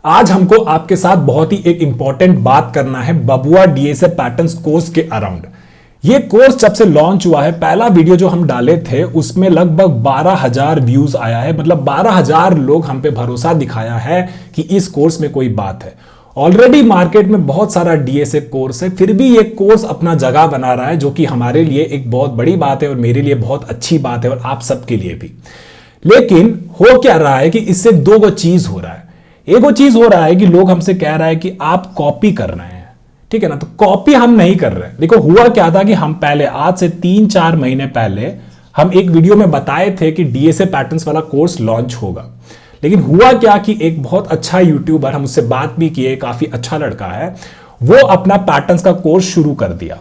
आज हमको आपके साथ बहुत ही एक इंपॉर्टेंट बात करना है बबुआ डीएसए पैटर्न्स कोर्स के अराउंड। ये कोर्स जब से लॉन्च हुआ है, पहला वीडियो जो हम डाले थे उसमें लगभग 12,000 व्यूज आया है। मतलब 12,000 लोग हम पे भरोसा दिखाया है कि इस कोर्स में कोई बात है। ऑलरेडी मार्केट में बहुत सारा डीएसए कोर्स है, फिर भी ये कोर्स अपना जगह बना रहा है, जो कि हमारे लिए एक बहुत बड़ी बात है और मेरे लिए बहुत अच्छी बात है और आप सबके लिए भी। लेकिन हो क्या रहा है कि इससे दो चीज हो रहा है। एक चीज हो रहा है कि लोग हमसे कह रहा है कि आप कॉपी कर रहे हैं, ठीक है ना। तो कॉपी हम नहीं कर रहे हैं। देखो हुआ क्या था कि हम पहले आज से 3-4 महीने पहले हम एक वीडियो में बताए थे कि डीएसए पैटर्न्स वाला कोर्स लॉन्च होगा। लेकिन हुआ क्या कि एक बहुत अच्छा यूट्यूबर, हम उससे बात भी किए, काफी अच्छा लड़का है, वो अपना पैटर्न्स का कोर्स शुरू कर दिया,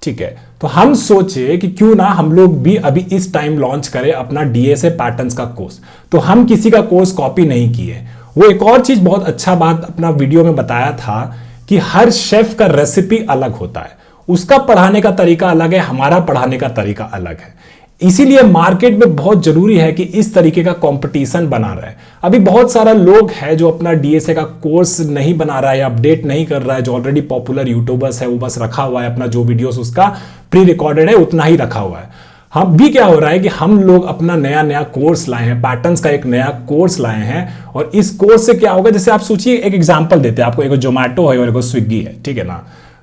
ठीक है। तो हम सोचे कि क्यों ना हम लोग भी अभी इस टाइम लॉन्च करें अपना डीएसए पैटर्न्स का कोर्स। तो हम किसी का कोर्स कॉपी नहीं किए। वो एक और चीज बहुत अच्छा बात अपना वीडियो में बताया था कि हर शेफ का रेसिपी अलग होता है, उसका पढ़ाने का तरीका अलग है, हमारा पढ़ाने का तरीका अलग है। इसीलिए मार्केट में बहुत जरूरी है कि इस तरीके का कंपटीशन बना रहे। अभी बहुत सारा लोग है जो अपना डीएसए का कोर्स नहीं बना रहा है, अपडेट नहीं कर रहा है। जो ऑलरेडी पॉपुलर यूट्यूबर्स है वो बस रखा हुआ है, अपना जो वीडियोस उसका प्री रिकॉर्डेड है उतना ही रखा हुआ है। हम भी क्या हो रहा है कि हम लोग अपना नया कोर्स लाए हैं, पैटर्न्स का एक नया कोर्स लाए हैं। और इस कोर्स से क्या होगा, जैसे आप सोचिए, एक एग्जांपल देते हैं आपको। एक जोमेटो है और एक स्विगी है, ठीक है ना।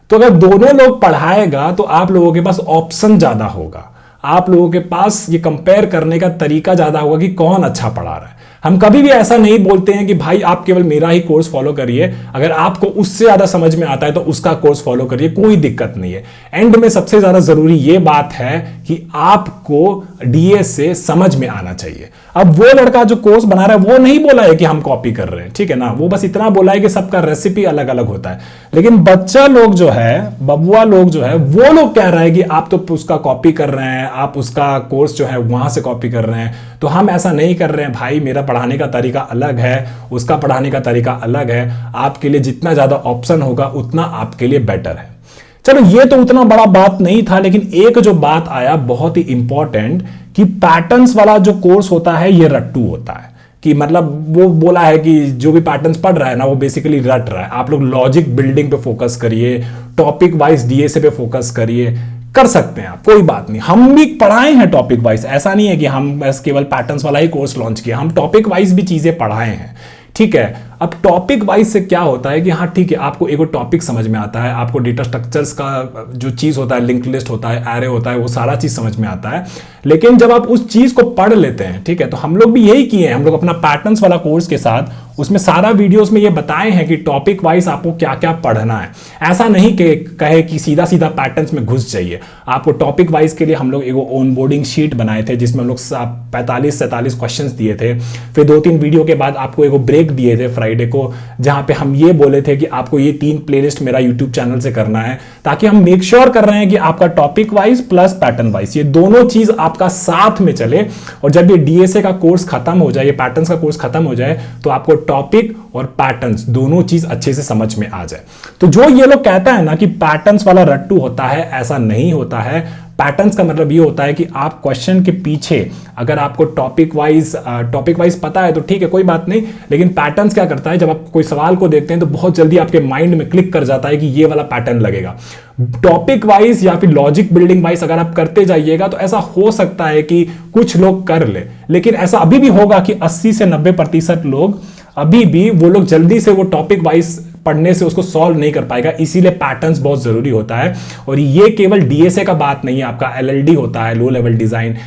तो अगर दोनों लोग पढ़ाएगा तो आप लोगों के पास ऑप्शन ज्यादा होगा, आप लोगों के पास ये कंपेयर करने का तरीका ज्यादा होगा कि कौन अच्छा पढ़ा रहा है। हम कभी भी ऐसा नहीं बोलते हैं कि भाई आप केवल मेरा ही कोर्स फॉलो करिए, अगर आपको उससे ज्यादा समझ में आता है तो उसका कोर्स फॉलो करिए, कोई दिक्कत नहीं है। एंड में सबसे ज्यादा जरूरी ये बात है कि आपको डीएसए समझ में आना चाहिए। अब वो लड़का जो कोर्स बना रहा है वो नहीं बोला है कि हम कॉपी कर रहे हैं, ठीक है ना। वो बस इतना बोला है कि सबका रेसिपी अलग अलग होता है। लेकिन बच्चा लोग जो है, बबुआ लोग जो है, वो लोग कह रहे हैं कि आप तो उसका कॉपी कर रहे हैं, आप उसका कोर्स जो है वहां से कॉपी कर रहे हैं। तो हम ऐसा नहीं कर रहे हैं भाई, मेरा पढ़ाने का तरीका अलग है, उसका पढ़ाने का तरीका अलग है। आपके लिए जितना ज्यादा ऑप्शन होगा उतना आपके लिए बेटर है। चलो ये तो उतना बड़ा बात नहीं था, लेकिन एक जो बात आया बहुत ही इंपॉर्टेंट कि पैटर्न्स वाला जो कोर्स होता है ये रट्टू होता है। कि मतलब वो बोला है कि जो भी पैटर्न्स पढ़ रहा है ना वो बेसिकली रट रहा है। आप लोग लॉजिक बिल्डिंग पे फोकस करिए, टॉपिक वाइज डीएसए पे फोकस करिए, कर सकते हैं आप, कोई बात नहीं। हम भी पढ़ाए हैं टॉपिक वाइज, ऐसा नहीं है कि हम बस केवल पैटर्न्स वाला ही कोर्स लॉन्च किया, हम टॉपिक वाइज भी चीजें पढ़ाए हैं, ठीक है। अब टॉपिक वाइज से क्या होता है कि हाँ ठीक है, आपको एक टॉपिक समझ में आता है, आपको डेटा स्ट्रक्चर्स का जो चीज होता है, लिंक लिस्ट होता है, एरे होता है, वो सारा चीज समझ में आता है। लेकिन जब आप उस चीज को पढ़ लेते हैं, ठीक है, तो हम लोग भी यही किए हैं। हम लोग अपना पैटर्न्स वाला कोर्स के साथ उसमें सारा वीडियोस में ये बताए हैं कि टॉपिक वाइज आपको क्या क्या पढ़ना है। ऐसा नहीं कि कहे कि सीधा सीधा पैटर्न्स में घुस जाइए। आपको टॉपिक वाइज के लिए हम लोग एक ऑनबोर्डिंग शीट बनाए थे जिसमें हम लोग 45-47 क्वेश्चंस दिए थे। फिर 2-3 वीडियो के बाद आपको एक ब्रेक दिए थे फ्राइडे को, जहां पे हम ये बोले थे कि आपको ये 3 प्लेलिस्ट मेरा यूट्यूब चैनल से करना है, ताकि हम मेक श्योर कर रहे हैं कि आपका topic wise plus pattern wise ये दोनों चीज आपका साथ में चले। और जब ये डीएसए का कोर्स खत्म हो जाए, ये पैटर्न्स का कोर्स खत्म हो जाए, तो आपको टॉपिक और पैटर्न्स दोनों चीज अच्छे से समझ में आ जाए। तो जो ये लोग कहता है ना कि पैटर्न्स वाला रट्टू होता है, ऐसा नहीं होता है। पैटर्न्स का मतलब ये होता है कि आप क्वेश्चन के पीछे अगर आपको टॉपिक वाइज पता है तो ठीक है, कोई बात नहीं। लेकिन पैटर्न्स क्या करता है, जब आप कोई सवाल को देखते हैं तो बहुत जल्दी आपके माइंड में क्लिक कर जाता है कि ये वाला पैटर्न लगेगा। टॉपिक वाइज या फिर लॉजिक बिल्डिंग वाइज अगर आप करते जाइएगा तो ऐसा हो सकता है कि कुछ लोग कर ले, लेकिन ऐसा अभी भी होगा कि 80 से 90% लोग अभी भी वो लोग जल्दी से वो टॉपिक वाइज पढ़ने से उसको सॉल्व नहीं कर पाएगा। इसीलिए पैटर्न्स बहुत जरूरी होता है। और ये केवल डीएसए का बात नहीं है, आपका एलएलडी होता है, लो लेवल डिजाइन,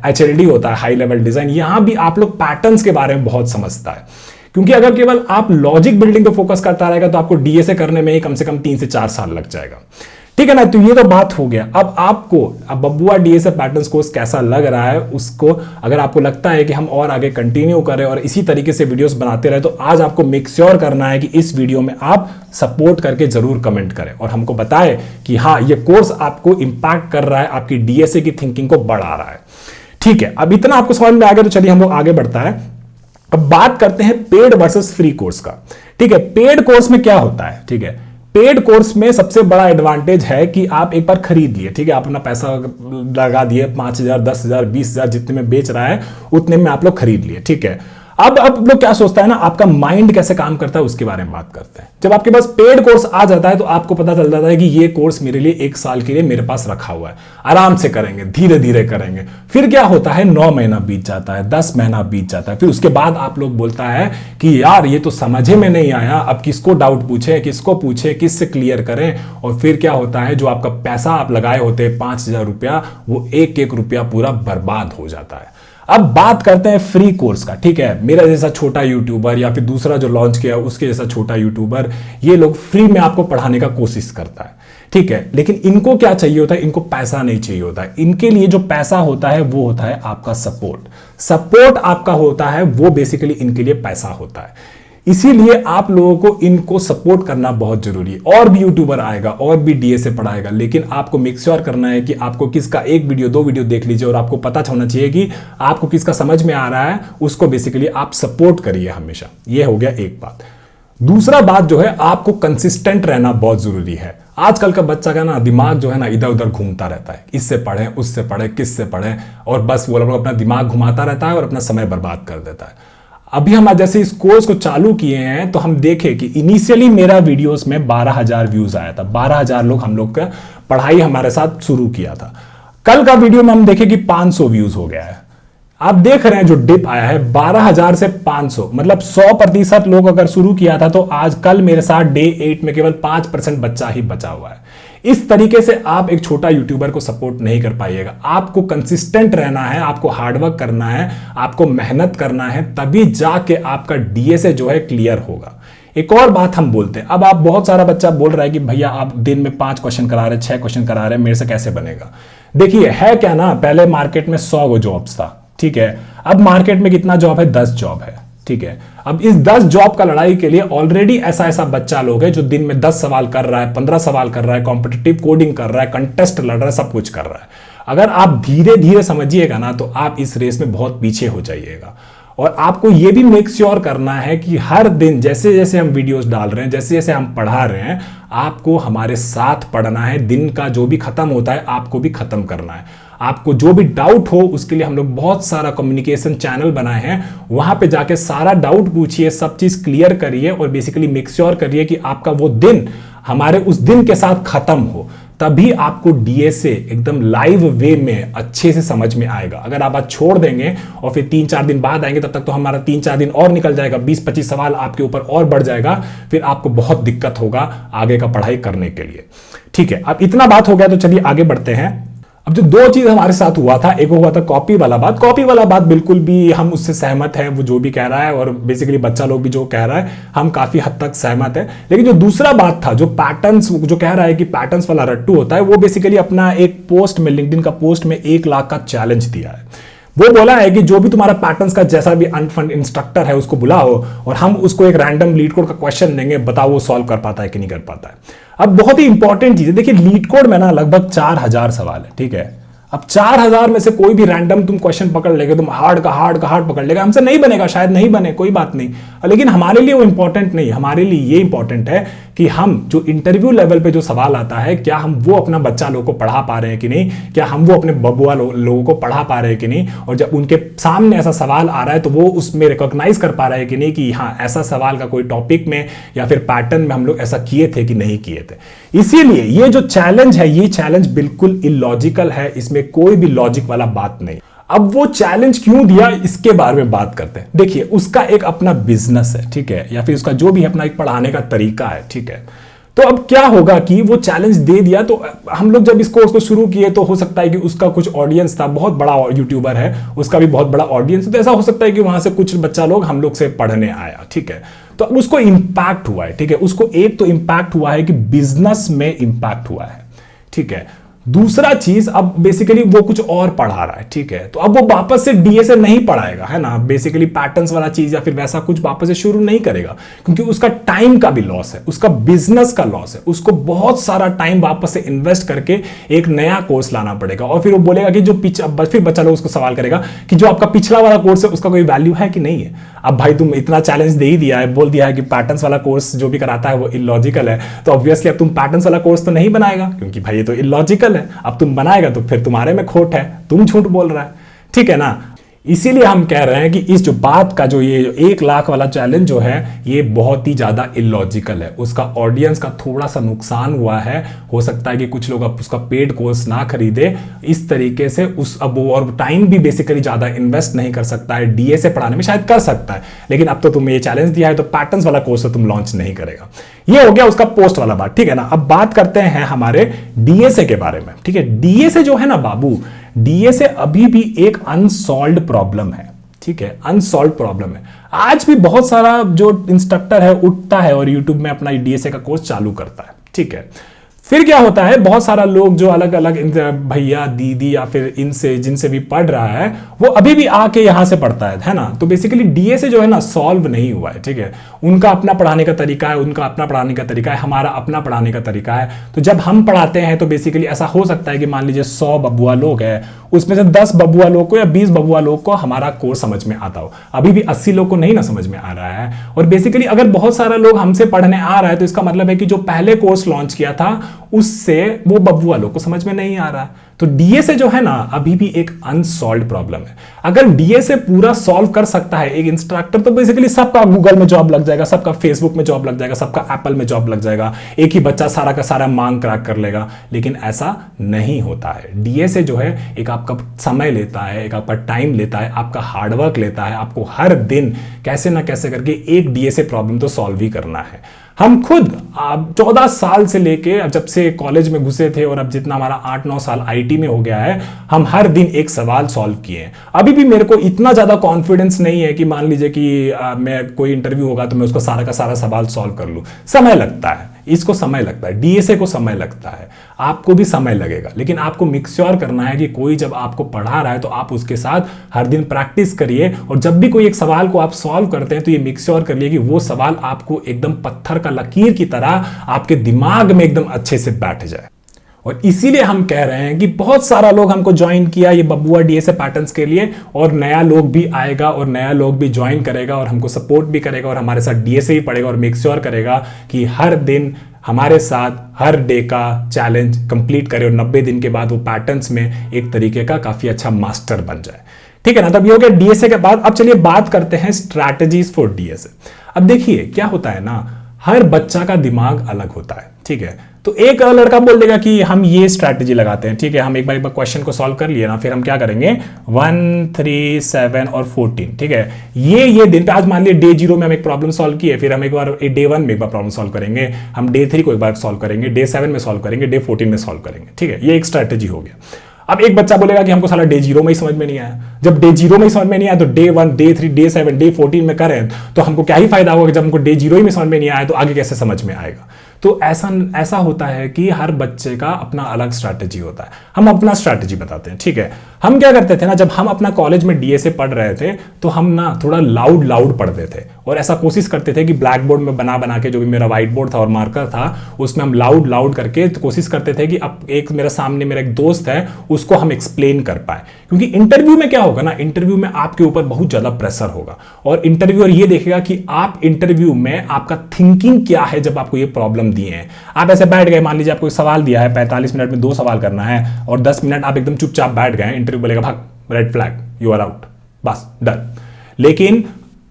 एचएलडी होता है, हाई लेवल डिजाइन, यहां भी आप लोग पैटर्न्स के बारे में बहुत समझता है। क्योंकि अगर केवल आप लॉजिक बिल्डिंग पे फोकस करता रहेगा तो आपको डीएसए करने में ही कम से कम 3 से 4 साल लग जाएगा, ठीक है ना। तो ये तो बात हो गया। अब आपको बबुआ डीएसए पैटर्न्स कोर्स कैसा लग रहा है, उसको अगर आपको लगता है कि हम और आगे कंटिन्यू करें और इसी तरीके से वीडियोस बनाते रहे, तो आज आपको मेक श्योर करना है कि इस वीडियो में आप सपोर्ट करके जरूर कमेंट करें और हमको बताएं कि हाँ ये कोर्स आपको इंपैक्ट कर रहा है, आपकी डीएसए की थिंकिंग को बढ़ा रहा है, ठीक है। अब इतना आपको समझ में आ गया, तो चलिए हम लोग आगे बढ़ता है। अब बात करते हैं पेड वर्सेस फ्री कोर्स का, ठीक है। पेड कोर्स में क्या होता है, ठीक है। पेड कोर्स में सबसे बड़ा एडवांटेज है कि आप एक बार खरीद लिए, ठीक है, आप अपना पैसा लगा दिए, 5,000, 10,000, 20,000 जितने में बेच रहा है उतने में आप लोग खरीद लिए, ठीक है। अब लोग क्या सोचता है ना, आपका माइंड कैसे काम करता है उसके बारे में बात करते हैं। जब आपके पास पेड कोर्स आ जाता है तो आपको पता चल जाता है कि ये कोर्स मेरे लिए 1 साल के लिए मेरे पास रखा हुआ है, आराम से करेंगे, धीरे धीरे करेंगे। फिर क्या होता है, 9 महीना बीत जाता है, 10 महीना बीत जाता है, फिर उसके बाद आप लोग बोलता है कि यार ये तो समझे में नहीं आया, अब किसको डाउट पूछे, किसको पूछे, किससे क्लियर करें। और फिर क्या होता है, जो आपका पैसा आप लगाए होते 5,000 रुपया, वो एक एक रुपया पूरा बर्बाद हो जाता है। अब बात करते हैं फ्री कोर्स का, ठीक है। मेरा जैसा छोटा यूट्यूबर या फिर दूसरा जो लॉन्च किया उसके जैसा छोटा यूट्यूबर, ये लोग फ्री में आपको पढ़ाने का कोशिश करता है, ठीक है। लेकिन इनको क्या चाहिए होता है, इनको पैसा नहीं चाहिए होता है। इनके लिए जो पैसा होता है वो होता है आपका सपोर्ट आपका होता है, वो बेसिकली इनके लिए पैसा होता है। इसीलिए आप लोगों को इनको सपोर्ट करना बहुत जरूरी है। और भी यूट्यूबर आएगा और भी डीएसए पढ़ाएगा, लेकिन आपको मेक श्योर करना है कि आपको किसका 1 वीडियो 2 वीडियो देख लीजिए और आपको पता होना चाहिए कि आपको किसका समझ में आ रहा है, उसको बेसिकली आप सपोर्ट करिए हमेशा। यह हो गया एक बात। दूसरा बात जो है, आपको कंसिस्टेंट रहना बहुत जरूरी है। आजकल का बच्चा का ना दिमाग जो है ना इधर उधर घूमता रहता है, इससे पढ़े उससे पढ़े किससे पढ़े, और बस वो लोग अपना दिमाग घुमाता रहता है और अपना समय बर्बाद कर देता है। अभी हम जैसे इस कोर्स को चालू किए हैं तो हम देखें कि इनिशियली मेरा वीडियोस में 12,000 व्यूज आया था, 12,000 लोग हम लोग का पढ़ाई हमारे साथ शुरू किया था। कल का वीडियो में हम देखें कि 500 व्यूज हो गया है। आप देख रहे हैं जो डिप आया है 12,000 से 500, मतलब 100% लोग अगर शुरू किया था तो आज कल मेरे साथ डे 8 में केवल 5% बच्चा ही बचा हुआ है। इस तरीके से आप एक छोटा यूट्यूबर को सपोर्ट नहीं कर पाइएगा। आपको कंसिस्टेंट रहना है, आपको हार्डवर्क करना है, आपको मेहनत करना है, तभी जाके आपका डीएसए जो है क्लियर होगा। एक और बात हम बोलते हैं, अब आप बहुत सारा बच्चा बोल रहा है कि भैया आप दिन में 5 क्वेश्चन करा रहे हैं, 6 क्वेश्चन करा रहे हैं, मेरे से कैसे बनेगा। देखिए है क्या ना, पहले मार्केट में 100 गो जॉब्स था, ठीक है। अब मार्केट में कितना जॉब है, 10 जॉब है, ठीक है। अब इस 10 जॉब का लड़ाई के लिए ऑलरेडी ऐसा बच्चा लोग है जो दिन में 10 सवाल कर रहा है, 15 सवाल कर रहा है, कॉम्पिटिटिव कोडिंग कर रहा है, कंटेस्ट लड़ रहा है, सब कुछ कर रहा है। अगर आप धीरे धीरे समझिएगा ना तो आप इस रेस में बहुत पीछे हो जाइएगा। और आपको यह भी मेक श्योर करना है कि हर दिन जैसे जैसे हम वीडियोस डाल रहे हैं, जैसे जैसे हम पढ़ा रहे हैं, आपको हमारे साथ पढ़ना है। दिन का जो भी खत्म होता है आपको भी खत्म करना है। आपको जो भी डाउट हो उसके लिए हम लोग बहुत सारा कम्युनिकेशन चैनल बनाए हैं, वहां पे जाके सारा डाउट पूछिए, सब चीज क्लियर करिए और बेसिकली मेक श्योर करिए कि आपका वो दिन हमारे उस दिन के साथ खत्म हो। तभी आपको डीएसए एकदम लाइव वे में अच्छे से समझ में आएगा। अगर आप आज छोड़ देंगे और फिर 3-4 दिन बाद आएंगे, तब तक तो हमारा 3-4 दिन और निकल जाएगा, 20-25 सवाल आपके ऊपर और बढ़ जाएगा, फिर आपको बहुत दिक्कत होगा आगे का पढ़ाई करने के लिए, ठीक है। अब इतना बात हो गया तो चलिए आगे बढ़ते हैं। अब जो 2 चीज हमारे साथ हुआ था, एक हुआ था कॉपी वाला बात बिल्कुल भी हम उससे सहमत है, वो जो भी कह रहा है और बेसिकली बच्चा लोग भी जो कह रहा है हम काफी हद तक सहमत है। लेकिन जो दूसरा बात था, जो पैटर्न्स, जो कह रहा है कि पैटर्न्स वाला रट्टू होता है, वो बेसिकली अपना एक पोस्ट में, लिंक्डइन का पोस्ट में 1 लाख का चैलेंज दिया है। वो बोला है कि जो भी तुम्हारा पैटर्न्स का जैसा भी अनफंड इंस्ट्रक्टर है उसको बुलाओ और हम उसको एक रैंडम लीड कोड का क्वेश्चन देंगे, बताओ वो सॉल्व कर पाता है कि नहीं कर पाता है। अब बहुत ही इंपॉर्टेंट चीज है, देखिए लीड कोड में ना लगभग 4,000 सवाल है, ठीक है। अब 4,000 में से कोई भी रैंडम तुम क्वेश्चन पकड़ लेगे, तुम हार्ड का हार्ड पकड़ लेगा, हमसे नहीं बनेगा, शायद नहीं बने, कोई बात नहीं। लेकिन हमारे लिए वो इंपॉर्टेंट नहीं, हमारे लिए ये इंपॉर्टेंट है कि हम जो इंटरव्यू लेवल पे जो सवाल आता है, क्या हम वो अपना बच्चा लोगों को पढ़ा पा रहे हैं कि नहीं, क्या हम वो अपने बबुआ लोगों को पढ़ा पा रहे हैं कि नहीं, और जब उनके सामने ऐसा सवाल आ रहा है तो वो उसमें रिकॉग्नाइज कर पा रहे हैं कि नहीं कि हाँ ऐसा सवाल का कोई टॉपिक में या फिर पैटर्न में हम लोग ऐसा किए थे कि नहीं किए थे। इसीलिए ये जो चैलेंज है, ये चैलेंज बिल्कुल इलॉजिकल है, इसमें कोई भी लॉजिक वाला बात नहीं। अब वो चैलेंज क्यों दिया इसके बारे में बात करते हैं। देखिए उसका एक अपना बिजनेस है, ठीक है, या फिर उसका जो भी अपना एक पढ़ाने का तरीका है, ठीक है। तो अब क्या होगा कि वो चैलेंज दे दिया, तो हम लोग जब इस कोर्स को शुरू किए तो हो सकता है कि उसका कुछ ऑडियंस था, बहुत बड़ा यूट्यूबर है, उसका भी बहुत बड़ा ऑडियंस, तो ऐसा हो सकता है कि वहां से कुछ बच्चा लोग हम लोग से पढ़ने आया, ठीक है। तो अब उसको इंपैक्ट हुआ है, ठीक है, उसको एक तो इंपैक्ट हुआ है कि बिजनेस में इंपैक्ट हुआ है, ठीक है। दूसरा चीज, अब बेसिकली वो कुछ और पढ़ा रहा है, ठीक है, तो अब वो वापस से डीएसए नहीं पढ़ाएगा, है ना, बेसिकली पैटर्न्स वाला चीज या फिर वैसा कुछ वापस से शुरू नहीं करेगा, क्योंकि उसका टाइम का भी लॉस है, उसका बिजनेस का लॉस है, उसको बहुत सारा टाइम वापस से इन्वेस्ट करके एक नया कोर्स लाना पड़ेगा। और फिर वो बोलेगा कि जो फिर बच्चा लोग उसको सवाल करेगा कि जो आपका पिछला वाला कोर्स है उसका कोई वैल्यू है कि नहीं है। अब भाई तुम इतना चैलेंज दे ही दिया है, बोल दिया है कि पैटर्न्स वाला कोर्स जो भी कराता है वो इलॉजिकल है, तो ऑब्वियसली अब तुम पैटर्न्स वाला कोर्स तो नहीं बनाएगा, क्योंकि भाई ये तो इलॉजिकल है। अब तुम बनाएगा तो फिर तुम्हारे में खोट है, तुम झूठ बोल रहा है, ठीक है ना। इसीलिए हम कह रहे हैं कि इस जो बात का जो ये 1 लाख वाला चैलेंज जो है ये बहुत ही ज्यादा इलॉजिकल है। उसका ऑडियंस का थोड़ा सा नुकसान हुआ है, हो सकता है कि कुछ लोग अब उसका पेड कोर्स ना खरीदे इस तरीके से, उस अब वो और टाइम भी बेसिकली ज्यादा इन्वेस्ट नहीं कर सकता है डीएसए पढ़ाने में, शायद कर सकता है लेकिन अब तो तुम्हें ये चैलेंज दिया है तो पैटर्न्स वाला कोर्स तो तुम लॉन्च नहीं करेगा। ये हो गया उसका पोस्ट वाला बात, ठीक है ना। अब बात करते हैं हमारे डीएसए के बारे में, ठीक है। डीएसए जो है ना बाबू, डीएसए अभी भी एक अनसॉल्व्ड प्रॉब्लम है, ठीक है, अनसॉल्व्ड प्रॉब्लम है। आज भी बहुत सारा जो इंस्ट्रक्टर है उठता है और यूट्यूब में अपना डीएसए का कोर्स चालू करता है, ठीक है। फिर क्या होता है, बहुत सारा लोग जो अलग अलग भैया दीदी या फिर इनसे जिनसे भी पढ़ रहा है वो अभी भी आके यहां से पढ़ता है ना। तो बेसिकली डीएसए जो है ना सॉल्व नहीं हुआ है, ठीक है। उनका अपना पढ़ाने का तरीका है, उनका अपना पढ़ाने का तरीका है, हमारा अपना पढ़ाने का तरीका है। तो जब हम पढ़ाते हैं तो बेसिकली ऐसा हो सकता है कि मान लीजिए 100 बबुआ लोग हैं, उसमें से 10 बबुआ लोग को या 20 बबुआ लोग को हमारा कोर्स समझ में आता हो, अभी भी 80 लोग को नहीं ना समझ में आ रहा है। और बेसिकली अगर बहुत सारा लोग हमसे पढ़ने आ रहा है तो इसका मतलब है कि जो पहले कोर्स लॉन्च किया था उससे वो बबुआ लोग को समझ में नहीं आ रहा है। तो डीएसए जो है ना अभी भी एक अनसॉल्व्ड प्रॉब्लम है। अगर डीएसए पूरा सॉल्व कर सकता है एक इंस्ट्रक्टर तो बेसिकली सबका गूगल में जॉब लग जाएगा, सबका फेसबुक में जॉब लग जाएगा, सबका एप्पल में जॉब लग जाएगा, एक ही बच्चा सारा का सारा मांग क्रैक कर लेगा। लेकिन ऐसा नहीं होता है। डीएसए जो है एक आपका समय लेता है, एक आपका टाइम लेता है, आपका हार्डवर्क लेता है। आपको हर दिन कैसे ना कैसे करके एक डीएसए प्रॉब्लम तो सॉल्व ही करना है। हम खुद 14 साल से लेके जब से कॉलेज में घुसे थे और अब जितना हमारा 8-9 साल आईटी में हो गया है, हम हर दिन एक सवाल सॉल्व किए हैं। अभी भी मेरे को इतना ज्यादा कॉन्फिडेंस नहीं है कि मान लीजिए कि मैं कोई इंटरव्यू होगा तो मैं उसको सारा का सारा सवाल सॉल्व कर लूं। समय लगता है, इसको समय लगता है, डीएसए को समय लगता है, आपको भी समय लगेगा। लेकिन आपको मेक श्योर करना है कि कोई जब आपको पढ़ा रहा है तो आप उसके साथ हर दिन प्रैक्टिस करिए। और जब भी कोई एक सवाल को आप सॉल्व करते हैं तो ये मेक श्योर करिए कि वो सवाल आपको एकदम पत्थर का लकीर की तरह आपके दिमाग में एकदम अच्छे से बैठ जाए। और इसीलिए हम कह रहे हैं कि बहुत सारा लोग हमको ज्वाइन किया ये बबुआ डीएसए पैटर्न्स के लिए, और नया लोग भी आएगा और नया लोग भी ज्वाइन करेगा और हमको सपोर्ट भी करेगा और हमारे साथ डीएसए ही पढ़ेगा और मेक श्योर करेगा कि हर दिन हमारे साथ हर डे का चैलेंज कंप्लीट करे और 90 दिन के बाद वो पैटर्न्स में एक तरीके का काफी अच्छा मास्टर बन जाए, ठीक है ना। तब ये हो गया डीएसए के बाद। अब चलिए बात करते हैं स्ट्रैटेजीज फॉर डीएसए। अब देखिए क्या होता है ना, हर बच्चा का दिमाग अलग होता है, ठीक है। तो एक लड़का बोल देगा कि हम ये स्ट्रैटेजी लगाते हैं, ठीक है, हम एक बार क्वेश्चन को सॉल्व कर लिए ना, फिर हम क्या करेंगे 1, 3, 7 और 14, ठीक है। ये दिन पे आज मान लिया डे 0 में हम एक प्रॉब्लम सॉल्व किए, फिर हम एक बार डे 1 में एक बार प्रॉब्लम सॉल्व करेंगे, हम डे 3 को एक बार सॉल्व करेंगे, डे 7 में सॉल्व करेंगे, डे 14 में सॉल्व करेंगे, ठीक है। ये एक स्ट्रैटेजी हो गया। अब एक बच्चा बोलेगा कि हमको साला डे 0 में ही समझ में नहीं आया। जब डे 0 में ही समझ में नहीं आया तो डे 1, डे 3, डे 7, डे 14 में करें तो हमको क्या ही फायदा होगा। जब हमको डे 0 ही में समझ में नहीं आया तो आगे कैसे समझ में आएगा। तो ऐसा होता है कि हर बच्चे का अपना अलग स्ट्रैटेजी होता है। हम अपना स्ट्रैटेजी बताते हैं, ठीक है। हम क्या करते थे ना, जब हम अपना कॉलेज में डीएसए पढ़ रहे थे तो हम ना थोड़ा लाउड पढ़ते थे और ऐसा कोशिश करते थे कि ब्लैक बोर्ड में बना के, जो भी मेरा व्हाइट बोर्ड था और मार्कर था उसमें हम लाउड करके तो कोशिश करते थे कि अब एक मेरा सामने मेरा एक दोस्त है उसको हम एक्सप्लेन कर पाए। क्योंकि इंटरव्यू में क्या होगा ना, इंटरव्यू में आपके ऊपर बहुत ज्यादा प्रेशर होगा और इंटरव्यूअर ये देखेगा कि आप इंटरव्यू में आपका थिंकिंग क्या है। जब आपको ये प्रॉब्लम दिए हैं, आप ऐसे बैठ गए, मान लीजिए आपको सवाल दिया है 45 मिनट में 2 सवाल करना है और 10 मिनट आप एकदम चुपचाप बैठ गए, इंटरव्यू बोलेगा भाग, red flag, you are out, बस डन। लेकिन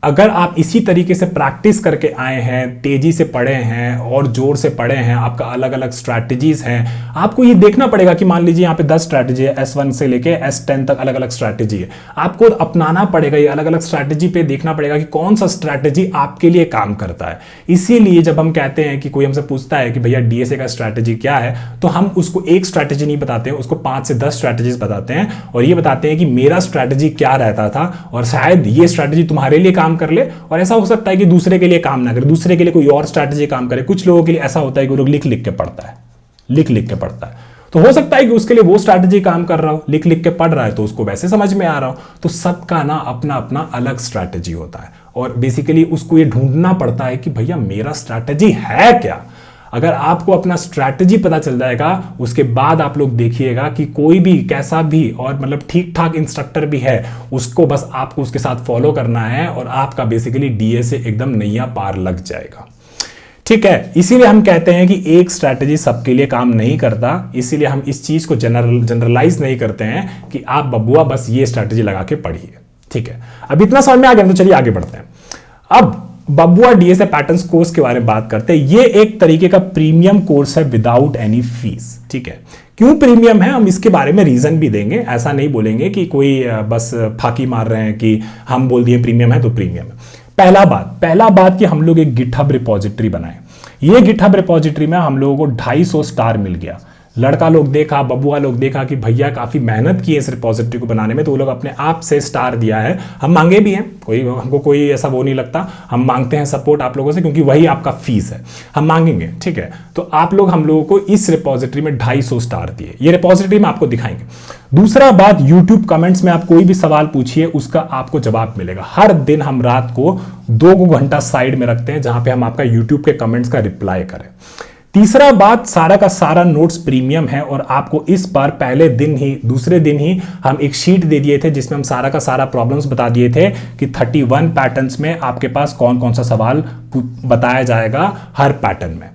अगर आप इसी तरीके से प्रैक्टिस करके आए हैं, तेजी से पढ़े हैं और जोर से पढ़े हैं, आपका अलग अलग स्ट्रैटेजीज हैं, आपको ये देखना पड़ेगा कि मान लीजिए यहाँ पे 10 स्ट्रैटेजी है, S1 से लेके S10 तक अलग अलग स्ट्रैटेजी है, आपको अपनाना पड़ेगा। ये अलग अलग स्ट्रैटेजी पे देखना पड़ेगा कि कौन सा स्ट्रैटेजी आपके लिए काम करता है। इसीलिए जब हम कहते हैं कि कोई हमसे पूछता है कि भैया डीएसए का स्ट्रैटेजी क्या है, तो हम उसको एक स्ट्रैटेजी नहीं बताते हैं, उसको 5 से 10 स्ट्रैटेजीज बताते हैं और ये बताते हैं कि मेरा स्ट्रैटेजी क्या रहता था और शायद ये स्ट्रैटेजी तुम्हारे लिए काम कर ले। और ऐसा हो सकता है कि दूसरे के लिए काम ना करे, दूसरे के लिए कोई और स्ट्रैटेजी काम करे। कुछ लोगों के लिए ऐसा होता है कि वो लोग लिख लिख के पढ़ता है, लिख लिख के पढ़ता है, तो हो सकता है कि उसके लिए वो स्ट्रैटेजी काम कर रहा हो, लिख लिख के पढ़ रहा है तो उसको वैसे समझ में आ रहा हो। तो सबका ना अपना अपना अलग स्ट्रैटेजी होता है और बेसिकली उसको ये ढूंढना पड़ता है कि भैया मेरा स्ट्रैटेजी है क्या। अगर आपको अपना स्ट्रैटेजी पता चल जाएगा, उसके बाद आप लोग देखिएगा कि कोई भी कैसा भी और मतलब ठीक ठाक इंस्ट्रक्टर भी है, उसको बस आपको उसके साथ फॉलो करना है और आपका बेसिकली डीएसए एकदम नैया पार लग जाएगा, ठीक है। इसीलिए हम कहते हैं कि एक स्ट्रैटेजी सबके लिए काम नहीं करता। इसीलिए हम इस चीज को जनरलाइज नहीं करते हैं कि आप बबुआ बस ये स्ट्रैटेजी लगा के पढ़िए, ठीक है, अब इतना समझ में आ गया तो चलिए आगे बढ़ते हैं। अब बबुआ डीएसए पैटर्न्स कोर्स के बारे में बात करते हैं। ये एक तरीके का प्रीमियम कोर्स है विदाउट एनी फीस, ठीक है। क्यों प्रीमियम है हम इसके बारे में रीजन भी देंगे, ऐसा नहीं बोलेंगे कि कोई बस फाकी मार रहे हैं कि हम बोल दिए प्रीमियम है तो प्रीमियम है। पहला बात कि हम लोग एक गिटहब रिपोजिटरी बनाए। ये गिटहब रिपोजिटरी में हम लोगों को 250 स्टार मिल गया। लड़का लोग देखा, बबुआ लोग देखा कि भैया काफी मेहनत की है इस रिपोजिटरी को बनाने में, तो वो लोग अपने आप से स्टार दिया है। हम मांगे भी हैं, हमको कोई ऐसा वो नहीं लगता, हम मांगते हैं सपोर्ट आप लोगों से क्योंकि वही आपका फीस है, हम मांगेंगे, ठीक है। तो आप लोग हम लोगों को इस रिपोजिटरी में 250 स्टार दिए। ये रिपोजिटरी में आपको दिखाएंगे। दूसरा बात, यूट्यूब कमेंट्स में आप कोई भी सवाल पूछिए उसका आपको जवाब मिलेगा। हर दिन हम रात को 2 घंटा साइड में रखते हैं जहां पे हम आपका यूट्यूब के कमेंट्स का रिप्लाई करें। तीसरा बात, सारा का सारा नोट्स प्रीमियम है और आपको इस बार पहले दिन ही, दूसरे दिन ही हम एक शीट दे दिए थे जिसमें हम सारा का सारा प्रॉब्लम्स बता दिए थे कि 31 पैटर्न्स में आपके पास कौन कौन सा सवाल बताया जाएगा हर पैटर्न में।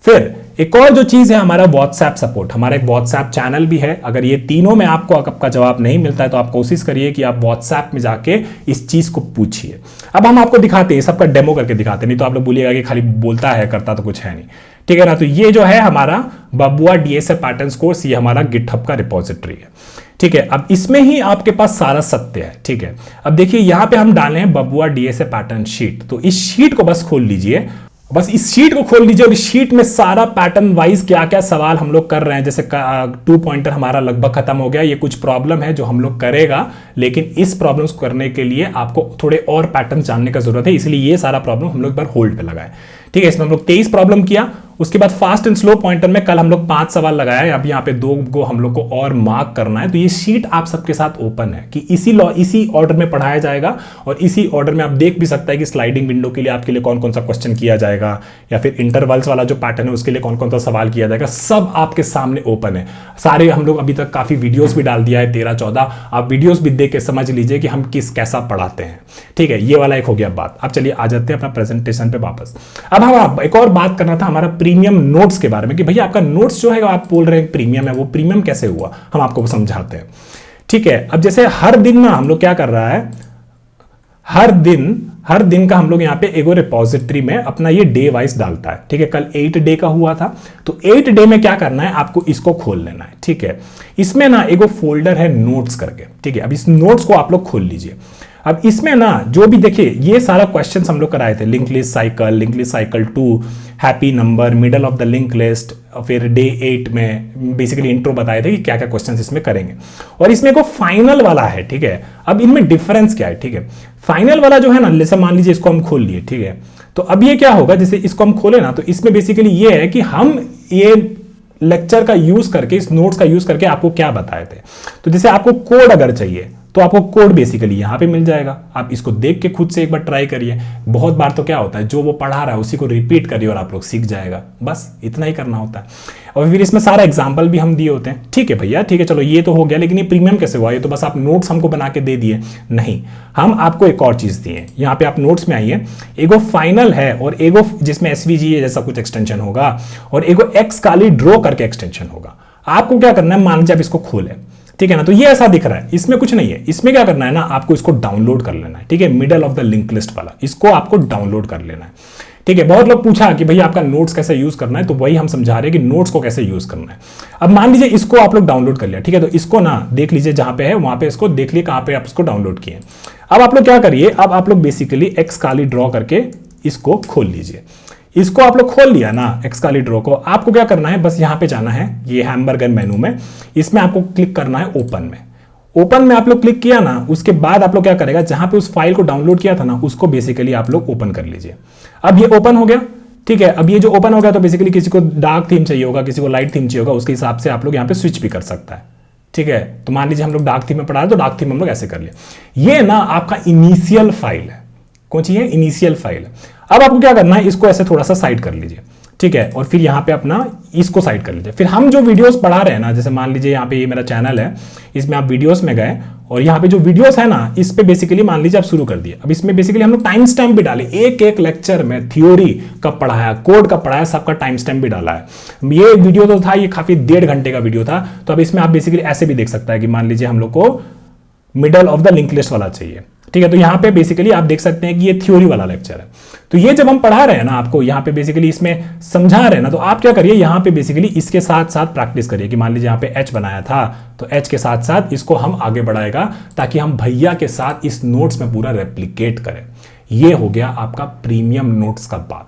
फिर एक और जो चीज है, हमारा व्हाट्सएप सपोर्ट, हमारा एक व्हाट्सएप चैनल भी है। अगर ये तीनों में आपको आपका जवाब नहीं मिलता है तो आप कोशिश करिए कि आप व्हाट्सएप में जाके इस चीज को पूछिए। अब हम आपको दिखाते हैं, सबका डेमो करके दिखाते हैं, नहीं तो आप लोग बोलिएगा कि खाली बोलता है करता तो कुछ है नहीं, ठीक है ना। तो ये जो है हमारा बबुआ डीएसए पैटर्न्स कोर्स, ये हमारा गिटहब का रिपोजिटरी है, ठीक है। अब इसमें ही आपके पास सारा सत्य है, ठीक है। अब देखिए यहां पे हम डाले हैं बबुआ डीएसए पैटर्न शीट, तो इस शीट को बस खोल लीजिए, बस इस शीट को खोल लीजिए और इस शीट में सारा पैटर्न वाइज क्या क्या सवाल हम लोग कर रहे हैं। जैसे 2 पॉइंटर हमारा लगभग खत्म हो गया, ये कुछ प्रॉब्लम है जो हम लोग करेगा, लेकिन इस प्रॉब्लम्स को करने के लिए आपको थोड़े और पैटर्न जानने का जरूरत है, इसलिए ये सारा प्रॉब्लम हम लोग एक बार होल्ड पे लगाए, ठीक है। इसमें हम लोग 23 प्रॉब्लम किया। उसके बाद फास्ट एंड स्लो पॉइंटर में कल हम लोग 5 सवाल लगाया है, अब यहाँ पे 2 को हम लोग को और मार्क करना है। तो ये शीट आप सबके साथ ओपन है कि इसी ऑर्डर में पढ़ाया जाएगा और इसी ऑर्डर में आप देख भी सकता है कि स्लाइडिंग विंडो के लिए आपके लिए कौन कौन सा क्वेश्चन किया जाएगा, या फिर इंटरवल्स वाला जो पैटर्न है उसके लिए कौन कौन सा सवाल किया जाएगा, सब आपके सामने ओपन है। सारे हम लोग अभी तक काफी वीडियोस भी डाल दिया है, 13-14, आप वीडियोस भी देख के समझ लीजिए कि हम कैसा पढ़ाते हैं, ठीक है। ये वाला एक हो गया बात। अब चलिए आ जाते हैं अपना प्रेजेंटेशन पे वापस। अब हम एक और बात करना था हमारा प्रीमियम नोट्स के बारे में कि भैया आपका नोट्स जो है आप बोल रहे हैं प्रीमियम है, वो प्रीमियम कैसे हुआ, हम आपको समझाते हैं, ठीक है। अब जैसे हर दिन ना हम लोग क्या कर रहा है, हर दिन का हम लोग यहाँ पे एगो रिपोजिटरी में अपना ये डे वाइज डालता है, ठीक है। कल 8 डे का हुआ था, तो 8 डे में क्या करना है, आपको इसको खोल लेना है, ठीक है। इसमें ना एगो फोल्डर है नोट्स करके, ठीक है। अब इस नोट्स को आप लोग खोल लीजिए। अब इसमें ना जो भी देखिए ये सारा क्वेश्चंस हम लोग कराए थे, link list cycle 2, happy number, middle of the link list, फिर डे 8 में बेसिकली इंट्रो बताए थे कि क्या क्या क्वेश्चंस इसमें करेंगे। और इसमें को फाइनल वाला है, ठीक है। अब इनमें डिफरेंस क्या है, ठीक है। फाइनल वाला जो है ना, जैसे मान लीजिए इसको हम खोल लिए, ठीक है। तो अब ये क्या होगा, जैसे इसको हम खोले ना, तो इसमें बेसिकली ये है कि हम ये लेक्चर का यूज करके, इस नोट्स का यूज करके आपको क्या बताए थे। तो जैसे आपको कोड अगर चाहिए तो आपको कोड बेसिकली यहां पे मिल जाएगा, आप इसको देख के खुद से एक बार ट्राई करिए। बहुत बार तो क्या होता है, जो वो पढ़ा रहा है उसी को रिपीट करिए और आप लोग सीख जाएगा, बस इतना ही करना होता है। और फिर इसमें सारा एग्जाम्पल भी हम दिए होते हैं, ठीक है भैया, ठीक है, चलो ये तो हो गया, लेकिन ये प्रीमियम कैसे हुआ, ये तो बस आप नोट्स हमको बना के दे दिए, नहीं, हम आपको एक और चीज दिए। यहाँ पे आप नोट्स में आइए, एगो फाइनल है और एगो जिसमें SVG जैसा कुछ एक्सटेंशन होगा और एगो एक्सकाली ड्रॉ करके एक्सटेंशन होगा। आपको क्या करना है, मान लीजिए आप इसको खोले, ठीक है ना, तो ये ऐसा दिख रहा है, इसमें कुछ नहीं है। इसमें क्या करना है ना, आपको इसको डाउनलोड कर लेना है, ठीक है। Middle of the link list वाला, इसको आपको डाउनलोड कर लेना है, ठीक है। बहुत लोग पूछा कि भैया आपका नोट्स कैसे यूज करना है, तो वही हम समझा रहे हैं कि नोट्स को कैसे यूज करना है। अब मान लीजिए इसको आप लोग डाउनलोड कर लिया, ठीक है। तो इसको ना देख लीजिए, जहां पे है वहां पे इसको देख लिए कहां पे आप इसको डाउनलोड किए। अब आप लोग क्या करिए, अब आप लोग बेसिकली एक्सकाली ड्रॉ करके इसको खोल लीजिए। इसको आप लोग खोल लिया ना, एक्सकाली ड्रॉ को, आपको क्या करना है, बस यहां पे जाना है, ये हैमबर्गर मेनू में, इसमें आपको क्लिक करना है ओपन में। ओपन में आप लोग क्लिक किया ना, उसके बाद आप लोग क्या करेगा, जहां पे उस फाइल को डाउनलोड किया था ना, उसको बेसिकली आप लोग ओपन कर लीजिए। अब ये ओपन हो गया, ठीक है। अब ये जो ओपन हो गया, तो बेसिकली किसी को डार्क थीम चाहिए होगा, किसी को लाइट थीम चाहिए होगा, उसके हिसाब से आप लोग यहाँ पे स्विच भी कर सकता है, ठीक है। तो मान लीजिए हम लोग डार्क थीम में पढ़ा रहे, तो डार्क थीम हम लोग ऐसे कर लिए। ये ना आपका इनिशियल फाइल है, कौन सी है, इनिशियल फाइल है। अब आपको क्या करना है, इसको ऐसे थोड़ा सा साइड कर लीजिए, ठीक है। और फिर यहाँ पे अपना इसको साइड कर लीजिए। फिर हम जो वीडियोस पढ़ा रहे हैं ना, जैसे मान लीजिए यहाँ पे ये मेरा चैनल है, इसमें आप वीडियोस में गए और यहाँ पे जो वीडियोस है ना, इस पे बेसिकली मान लीजिए आप शुरू कर दिए। अब इसमें बेसिकली हम लोग टाइम स्टैम्प भी डाले, एक एक लेक्चर में थ्योरी कब पढ़ाया, कोड कब पढ़ाया, सबका टाइम स्टैम्प भी डाला है। ये वीडियो तो था, ये काफी 1.5 घंटे का वीडियो था। तो अब इसमें आप बेसिकली ऐसे भी देख सकता है कि मान लीजिए हम लोग को middle of the link list वाला चाहिए। ठीक है, तो यहाँ पे बेसिकली आप देख सकते हैं कि ये थ्योरी वाला लेक्चर है। तो ये जब हम पढ़ा रहे हैं ना आपको, यहाँ पे बेसिकली इसमें समझा रहे हैं ना, तो आप क्या करिए, यहाँ पे बेसिकली इसके साथ साथ प्रैक्टिस करिए कि मान लीजिए यहाँ पे एच बनाया था, तो एच के साथ साथ इसको हम आगे बढ़ाएगा ताकि हम भैया के साथ इस नोट्स में पूरा रेप्लिकेट करें। ये हो गया आपका प्रीमियम नोट्स का बात।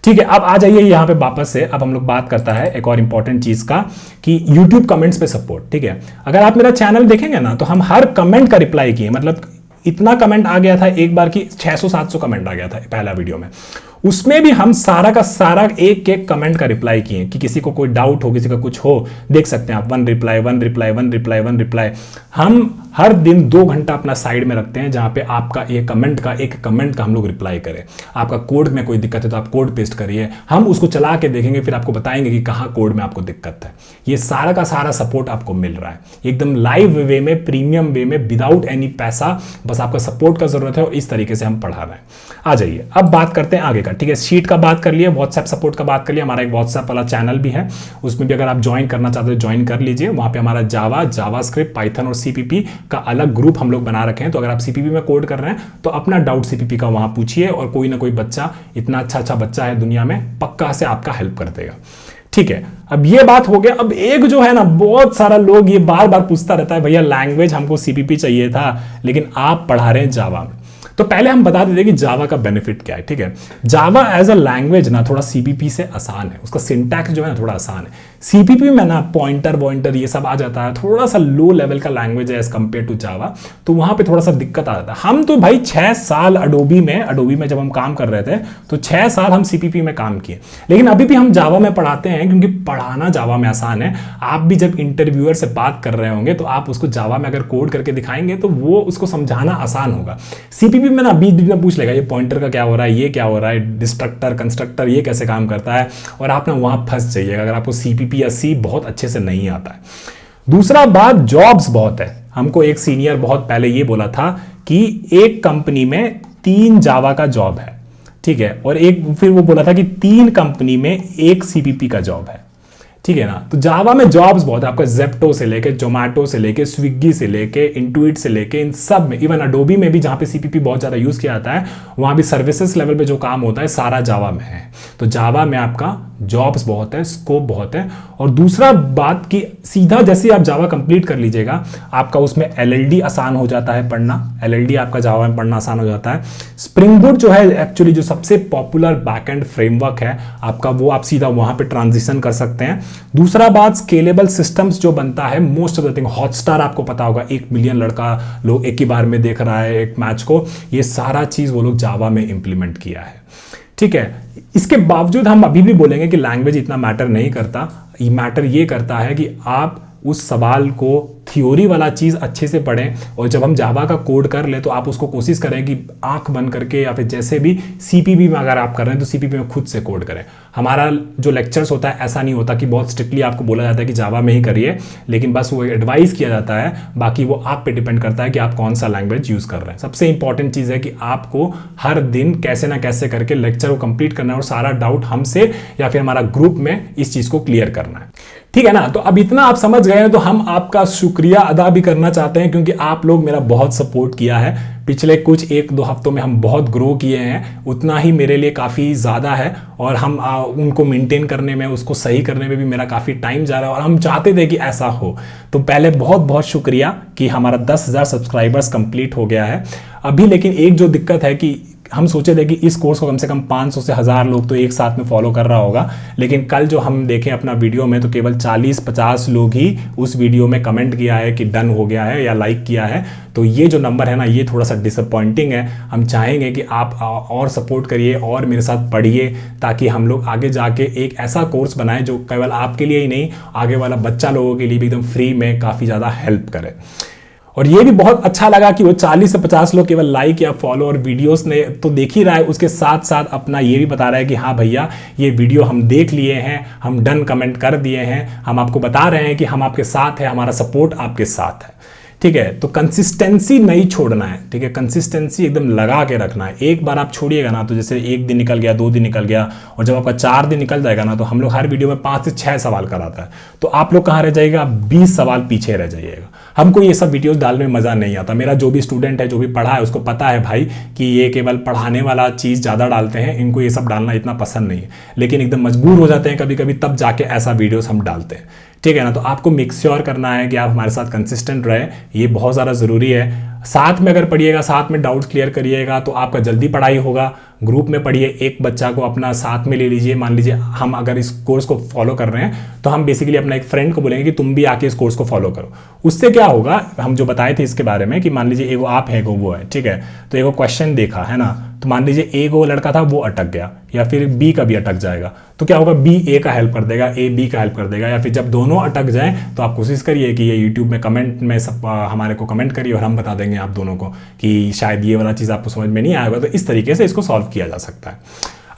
ठीक है, अब आ जाइए यहाँ पे वापस से। अब हम लोग बात करता है एक और इंपॉर्टेंट चीज का कि YouTube कमेंट्स पे सपोर्ट। ठीक है, अगर आप मेरा चैनल देखेंगे ना तो हम हर कमेंट का रिप्लाई किए, मतलब इतना कमेंट आ गया था एक बार की 600-700 कमेंट आ गया था पहला वीडियो में, उसमें भी हम सारा का सारा एक एक कमेंट का रिप्लाई किए कि किसी को कोई डाउट हो, किसी का कुछ हो, देख सकते हैं आप, वन रिप्लाई। हम हर दिन 2 घंटा अपना साइड में रखते हैं जहां पे आपका एक कमेंट का हम लोग रिप्लाई करें। आपका कोड में कोई दिक्कत है तो आप कोड पेस्ट करिए, हम उसको चला के देखेंगे, फिर आपको बताएंगे कि कहां कोड में आपको दिक्कत है। ये सारा का सारा सपोर्ट आपको मिल रहा है एकदम लाइव वे में, प्रीमियम वे में, विदाउट एनी पैसा, बस आपका सपोर्ट का जरूरत है और इस तरीके से हम पढ़ा रहे हैं। आ जाइए अब बात करते हैं आगे का। ठीक है, शीट का बात कर लिए, व्हाट्सएप सपोर्ट का बात कर लिए। हमारा एक व्हाट्सएप वाला चैनल भी है, उसमें भी अगर आप ज्वाइन करना चाहते हो ज्वाइन कर लीजिए। वहां पे हमारा जावास्क्रिप्ट, पाइथन और सीपीपी का अलग ग्रुप हम लोग बना रखे हैं। तो अगर आप सीपीपी में कोड कर रहे हैं तो अपना डाउट सीपीपी का वहां पूछिए और कोई ना कोई बच्चा, इतना अच्छा बच्चा है दुनिया में, पक्का से आपका हेल्प कर देगा। ठीक है, अब ये बात हो गया। अब एक जो है ना, बहुत सारा लोग ये बार बार पूछता रहता है, भैया लैंग्वेज हमको सीपीपी चाहिए था लेकिन आप पढ़ा रहे हैं जावा में। तो पहले हम बता देते कि जावा का बेनिफिट क्या है। ठीक है, जावा एज अ लैंग्वेज ना थोड़ा सीपीपी से आसान है, उसका सिंटैक्स जो है ना थोड़ा आसान है। सीपीपी में ना पॉइंटर वॉइंटर ये सब आ जाता है, थोड़ा सा लो लेवल का लैंग्वेज है एज कंपेयर टू जावा, तो वहां पे थोड़ा सा दिक्कत आ जाता है। हम तो भाई 6 साल अडोबी में जब हम काम कर रहे थे तो 6 साल हम सीपीपी में काम किए, लेकिन अभी भी हम जावा में पढ़ाते हैं क्योंकि पढ़ाना जावा में आसान है। आप भी जब इंटरव्यूअर से बात कर रहे होंगे तो आप उसको जावा में अगर कोड करके दिखाएंगे तो वो उसको समझाना आसान होगा। सीपीपी में ना बीच में पूछ लेगा ये पॉइंटर का क्या हो रहा है, ये क्या हो रहा है, डिस्ट्रक्टर कंस्ट्रक्टर ये कैसे काम करता है, और आप ना वहां फंस जाइएगा अगर आपको सीपीपी या सी बहुत अच्छे से नहीं आता है। दूसरा बात, जॉब्स बहुत है। हमको एक सीनियर बहुत पहले ये बोला था कि एक कंपनी में 3 जावा का जॉब है। ठीक है, और एक फिर वो बोला था कि 3 कंपनी में 1 सीपीपी का जॉब है। ठीक है ना, तो जावा में जॉब्स बहुत है। आपका जेप्टो से लेके, जोमैटो से लेके, स्विगी से लेके, इंटुइट से लेके, इन सब में, इवन अडोबी में भी जहां पे सीपीपी बहुत ज्यादा यूज किया जाता है, वहां भी सर्विसेज लेवल पे जो काम होता है सारा जावा में है। तो जावा में आपका जॉब्स बहुत है, स्कोप बहुत है। और दूसरा बात कि सीधा जैसे आप जावा कंप्लीट कर लीजिएगा, आपका उसमें एलएलडी आसान हो जाता है पढ़ना, एलएलडी आपका जावा में पढ़ना आसान हो जाता है। स्प्रिंग बूट जो है एक्चुअली जो सबसे पॉपुलर बैकएंड फ्रेमवर्क है आपका, वो आप सीधा वहां पे ट्रांजिशन कर सकते हैं। दूसरा बात, स्केलेबल सिस्टम्स जो बनता है, most of the thing, Hotstar आपको पता होगा, 1 मिलियन लड़का लोग एक ही बार में देख रहा है एक मैच को, ये सारा चीज वो लोग जावा में इंप्लीमेंट किया है। ठीक है, इसके बावजूद हम अभी भी बोलेंगे कि लैंग्वेज इतना मैटर नहीं करता। मैटर ये करता है कि आप उस सवाल को थ्योरी वाला चीज अच्छे से पढ़ें, और जब हम जावा का कोड कर ले तो आप उसको कोशिश करें कि आंख बंद करके या फिर जैसे भी सीपीपी में अगर आप कर रहे हैं तो सीपीपी में खुद से कोड करें। हमारा जो लेक्चर्स होता है ऐसा नहीं होता कि बहुत स्ट्रिक्टली आपको बोला जाता है कि जावा में ही करिए, लेकिन बस वो एडवाइस किया जाता है, बाकी वो आप पे डिपेंड करता है कि आप कौन सा लैंग्वेज यूज कर रहे हैं। सबसे इंपॉर्टेंट चीज है कि आपको हर दिन कैसे ना कैसे करके लेक्चर को कंप्लीट करना है और सारा डाउट हमसे या फिर हमारा ग्रुप में इस चीज को क्लियर करना है। ठीक है ना, तो अब इतना आप समझ गए हैं तो हम आपका शुक्रिया अदा भी करना चाहते हैं क्योंकि आप लोग मेरा बहुत सपोर्ट किया है। पिछले कुछ 1-2 हफ्तों में हम बहुत ग्रो किए हैं, उतना ही मेरे लिए काफ़ी ज़्यादा है, और हम उनको मेंटेन करने में, उसको सही करने में भी मेरा काफ़ी टाइम जा रहा है और हम चाहते थे कि ऐसा हो। तो पहले बहुत बहुत शुक्रिया कि हमारा 10,000 सब्सक्राइबर्स कंप्लीट हो गया है अभी। लेकिन एक जो दिक्कत है कि हम सोचे थे कि इस कोर्स को कम से कम 500 से 1000 लोग तो एक साथ में फॉलो कर रहा होगा, लेकिन कल जो हम देखें अपना वीडियो में तो केवल 40-50 लोग ही उस वीडियो में कमेंट किया है कि डन हो गया है या लाइक किया है। तो ये जो नंबर है ना, ये थोड़ा सा डिसअपॉइंटिंग है। हम चाहेंगे कि आप और सपोर्ट करिए और मेरे साथ पढ़िए, ताकि हम लोग आगे जाके एक ऐसा कोर्स बनाएं जो केवल आपके लिए ही नहीं, आगे वाला बच्चा लोगों के लिए भी एकदम फ्री में काफ़ी ज़्यादा हेल्प करे। और ये भी बहुत अच्छा लगा कि वो 40 से 50 लोग केवल लाइक या फॉलो और वीडियोस ने तो देख ही रहा है, उसके साथ साथ अपना ये भी बता रहा है कि हाँ भैया ये वीडियो हम देख लिए हैं, हम डन कमेंट कर दिए हैं, हम आपको बता रहे हैं कि हम आपके साथ हैं, हमारा सपोर्ट आपके साथ है। ठीक है, तो कंसिस्टेंसी नहीं छोड़ना है। ठीक है, कंसिस्टेंसी एकदम लगा के रखना है। एक बार आप छोड़िएगा ना तो जैसे 1 दिन निकल गया, 2 दिन निकल गया, और जब आपका 4 दिन निकल जाएगा ना तो हम लोग हर वीडियो में 5 से 6 सवाल कराता है, तो आप लोग कहाँ रह जाइएगा, 20 सवाल पीछे रह जाइएगा। हमको ये सब वीडियोस डालने में मज़ा नहीं आता। मेरा जो भी स्टूडेंट है, जो भी पढ़ा है, उसको पता है भाई कि ये केवल पढ़ाने वाला चीज़ ज़्यादा डालते हैं, इनको ये सब डालना इतना पसंद नहीं है। लेकिन एकदम मजबूर हो जाते हैं कभी कभी, तब जाके ऐसा वीडियोस हम डालते हैं, ठीक है ना। तो आपको मेक श्योर करना है कि आप हमारे साथ कंसिस्टेंट रहे, ये बहुत ज़्यादा ज़रूरी है। साथ में अगर पढ़िएगा, साथ में डाउट्स क्लियर करिएगा तो आपका जल्दी पढ़ाई होगा। ग्रुप में पढ़िए, एक बच्चा को अपना साथ में ले लीजिए। मान लीजिए हम अगर इस कोर्स को फॉलो कर रहे हैं तो हम बेसिकली अपना एक फ्रेंड को बोलेंगे कि तुम भी आके इस कोर्स को फॉलो करो। उससे क्या होगा, हम जो बताए थे इसके बारे में कि मान लीजिए एगो आप है, एगो वो है, ठीक है। तो एगो क्वेश्चन देखा है ना, तो मान लीजिए एगो लड़का था वो अटक गया, या फिर बी का भी अटक जाएगा, तो क्या होगा, बी ए का हेल्प कर देगा, ए बी का हेल्प कर देगा। या फिर जब दोनों अटक जाएं तो आप कोशिश करिए कि ये यूट्यूब में कमेंट में सब हमारे को कमेंट करिए और हम बता देंगे आप दोनों को कि शायद ये वाला चीज़ आपको समझ में नहीं आएगा। तो इस तरीके से इसको सॉल्व किया जा सकता है।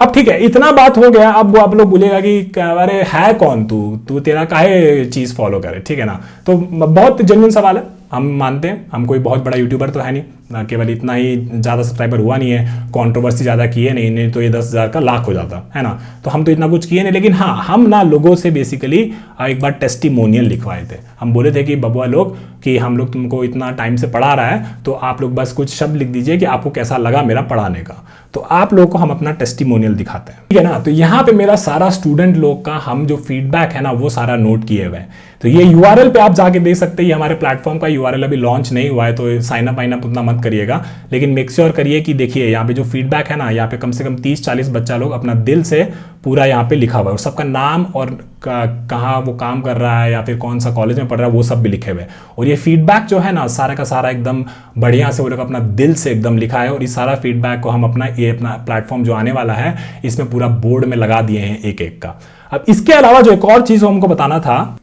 अब ठीक है, इतना बात हो गया। अब वो आप लोग बोलेगा कि अरे है कौन तू तेरा काहे चीज़ फॉलो करे, ठीक है ना। तो बहुत जेन्युइन सवाल है, हम मानते हैं हम कोई बहुत बड़ा यूट्यूबर तो है नहीं ना, केवल इतना ही ज़्यादा सब्सक्राइबर हुआ नहीं है, कंट्रोवर्सी ज़्यादा किए नहीं तो ये 10,000 का लाख हो जाता है ना। तो हम तो इतना कुछ किए नहीं, लेकिन हाँ, हम ना लोगों से बेसिकली एक बार टेस्टिमोनियल लिखवाए थे। हम बोले थे कि बबुआ लोग कि हम लोग तुमको इतना टाइम से पढ़ा रहा है, तो आप लोग बस कुछ शब्द लिख दीजिए कि आपको कैसा लगा मेरा पढ़ाने का। तो आप लोगों को हम अपना टेस्टिमोनियल दिखाते हैं, ठीक है ना। तो यहाँ पे मेरा सारा स्टूडेंट लोग का हम जो फीडबैक है ना, वो सारा नोट किए हुए हैं। तो ये URL पे आप जाके देख सकते हैं। ये हमारे प्लेटफॉर्म का URL अभी लॉन्च नहीं हुआ है, तो साइन अप उतना मत करिएगा, लेकिन मेक श्योर करिए कि देखिए यहाँ पे जो फीडबैक है ना, यहाँ पे कम से कम 30-40 बच्चा लोग अपना दिल से पूरा यहाँ पे लिखा हुआ है, और सबका नाम और कहाँ वो काम कर रहा है या फिर कौन सा कॉलेज में पढ़ रहा है वो सब भी लिखे हुए हैं। और ये फीडबैक जो है ना, सारा का सारा एकदम बढ़िया से वो लोग अपना दिल से एकदम लिखा है। और इस सारा फीडबैक को हम अपना प्लेटफॉर्म जो आने वाला है इसमें पूरा बोर्ड में लगा दिए हैं एक एक का। अब इसके अलावा जो एक और चीज़ हमको बताना था,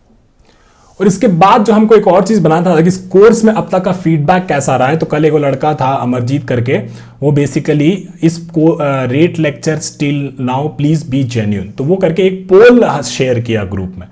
और इसके बाद जो हमको एक और चीज बनाना था कि इस कोर्स में अब तक का फीडबैक कैसा रहा है। तो कल एक लड़का था अमरजीत करके, वो बेसिकली इसको rate lecture still now please be genuine, तो वो करके एक पोल शेयर किया ग्रुप में।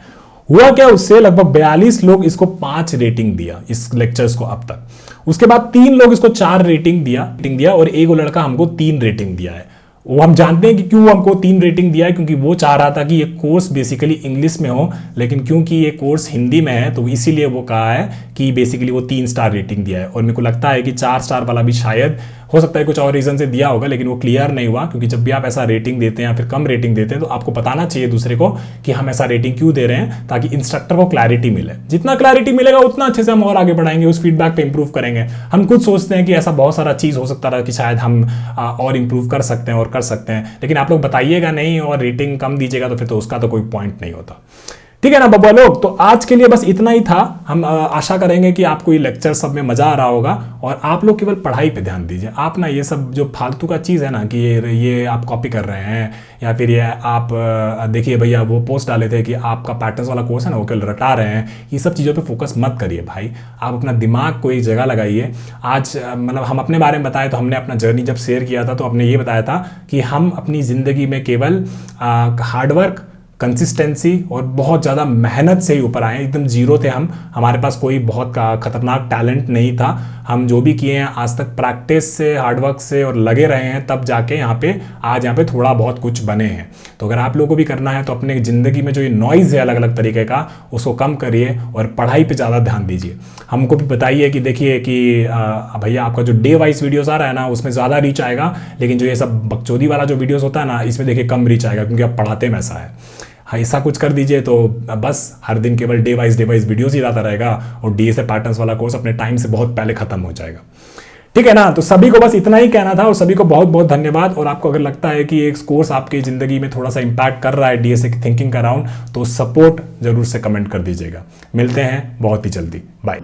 हुआ क्या, उससे लगभग 42 लोग इसको 5 रेटिंग दिया इस लेक्चर्स को अब तक। उसके बाद 3 लोग इसको 4 रेटिंग दिया और एक लड़का हमको 3 रेटिंग दिया है। वो हम जानते हैं कि क्यों हमको 3 रेटिंग दिया है, क्योंकि वो चाह रहा था कि ये कोर्स बेसिकली इंग्लिश में हो, लेकिन क्योंकि ये कोर्स हिंदी में है तो इसीलिए वो कहा है कि बेसिकली वो 3 स्टार रेटिंग दिया है। और मेरे को लगता है कि 4 स्टार वाला भी शायद हो सकता है कुछ और रीजन से दिया होगा, लेकिन वो क्लियर नहीं हुआ। क्योंकि जब भी आप ऐसा रेटिंग देते हैं या फिर कम रेटिंग देते हैं तो आपको बताना चाहिए दूसरे को कि हम ऐसा रेटिंग क्यों दे रहे हैं, ताकि इंस्ट्रक्टर को क्लैरिटी मिले। जितना क्लैरिटी मिलेगा उतना अच्छे से हम और आगे बढ़ाएंगे, उस फीडबैक पे इंप्रूव करेंगे। हम खुद सोचते हैं कि ऐसा बहुत सारा चीज हो सकता है कि शायद हम और इंप्रूव कर सकते हैं और कर सकते हैं, लेकिन आप लोग बताइएगा नहीं और रेटिंग कम दीजिएगा तो फिर तो उसका तो कोई पॉइंट नहीं होता, ठीक है ना बब्बा लोग। तो आज के लिए बस इतना ही था। हम आशा करेंगे कि आपको ये लेक्चर सब में मजा आ रहा होगा और आप लोग केवल पढ़ाई पे ध्यान दीजिए। आप ना ये सब जो फालतू का चीज़ है ना कि ये आप कॉपी कर रहे हैं या फिर ये आप देखिए भैया वो पोस्ट डाले थे कि आपका पैटर्न्स वाला कोर्स है ना वो केवल रटा रहे हैं, ये सब चीज़ों पे फोकस मत करिए भाई। आप अपना दिमाग को एक जगह लगाइए। आज मतलब हम अपने बारे में बताए तो हमने अपना जर्नी जब शेयर किया था तो हमने ये बताया था कि हम अपनी ज़िंदगी में केवल हार्डवर्क, कंसिस्टेंसी और बहुत ज़्यादा मेहनत से ही ऊपर आए। एकदम जीरो थे हम, हमारे पास कोई बहुत खतरनाक टैलेंट नहीं था। हम जो भी किए हैं आज तक प्रैक्टिस से, हार्डवर्क से और लगे रहे हैं, तब जाके आज यहाँ पे थोड़ा बहुत कुछ बने हैं। तो अगर आप लोगों को भी करना है तो अपने ज़िंदगी में जो ये नॉइज़ है अलग अलग तरीके का, उसको कम करिए और पढ़ाई पे ज़्यादा ध्यान दीजिए। हमको भी बताइए कि देखिए कि भैया आपका जो डे वाइज वीडियोस आ रहा है ना उसमें ज़्यादा रीच आएगा, लेकिन जो ये सब बकचोदी वाला जो वीडियोस होता है ना इसमें देखिए कम रीच आएगा, क्योंकि आप पढ़ाते में ऐसा है। हाँ, ऐसा कुछ कर दीजिए तो बस हर दिन केवल डे वाइज वीडियोस ही आता रहेगा और डीएसए पैटर्न्स वाला कोर्स अपने टाइम से बहुत पहले खत्म हो जाएगा, ठीक है ना। तो सभी को बस इतना ही कहना था और सभी को बहुत बहुत धन्यवाद। और आपको अगर लगता है कि एक कोर्स आपकी ज़िंदगी में थोड़ा सा इंपैक्ट कर रहा है डीएसए की थिंकिंग का अराउंड, तो सपोर्ट जरूर से कमेंट कर दीजिएगा। मिलते हैं बहुत ही जल्दी, बाय।